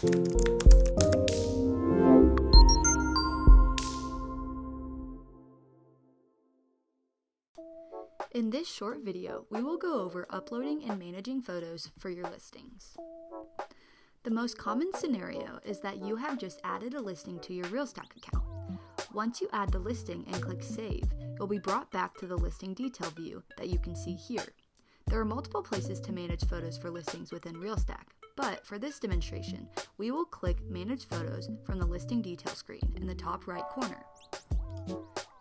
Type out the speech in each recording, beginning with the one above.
In this short video, we will go over uploading and managing photos for your listings. The most common scenario is that you have just added a listing to your RealStack account. Once you add the listing and click Save, you'll be brought back to the listing detail view that you can see here. There are multiple places to manage photos for listings within RealStack, but for this demonstration, we will click Manage Photos from the listing detail screen in the top right corner.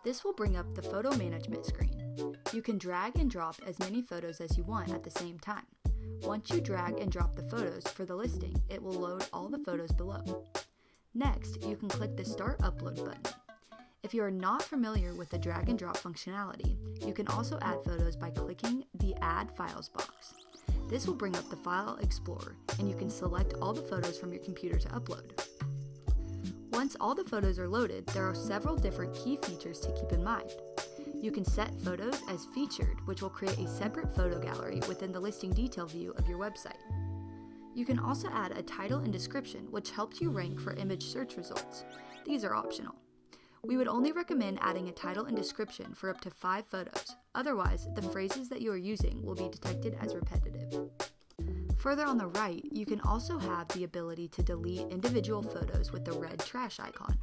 This will bring up the photo management screen. You can drag and drop as many photos as you want at the same time. Once you drag and drop the photos for the listing, it will load all the photos below. Next, you can click the Start Upload button. If you are not familiar with the drag and drop functionality, you can also add photos by clicking the Add Files box. This will bring up the File Explorer, and you can select all the photos from your computer to upload. Once all the photos are loaded, there are several different key features to keep in mind. You can set photos as featured, which will create a separate photo gallery within the listing detail view of your website. You can also add a title and description, which helps you rank for image search results. These are optional. We would only recommend adding a title and description for up to 5 photos. Otherwise, the phrases that you are using will be detected as repetitive. Further on the right, you can also have the ability to delete individual photos with the red trash icon.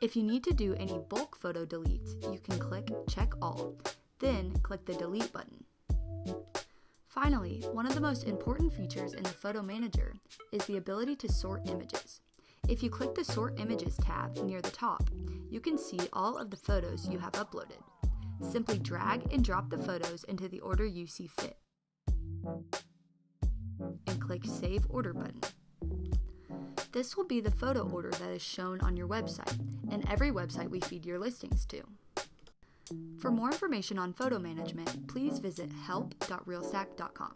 If you need to do any bulk photo deletes, you can click Check All, then click the Delete button. Finally, one of the most important features in the Photo Manager is the ability to sort images. If you click the Sort Images tab near the top, you can see all of the photos you have uploaded. Simply drag and drop the photos into the order you see fit, and click Save Order button. This will be the photo order that is shown on your website, and every website we feed your listings to. For more information on photo management, please visit help.realstack.com.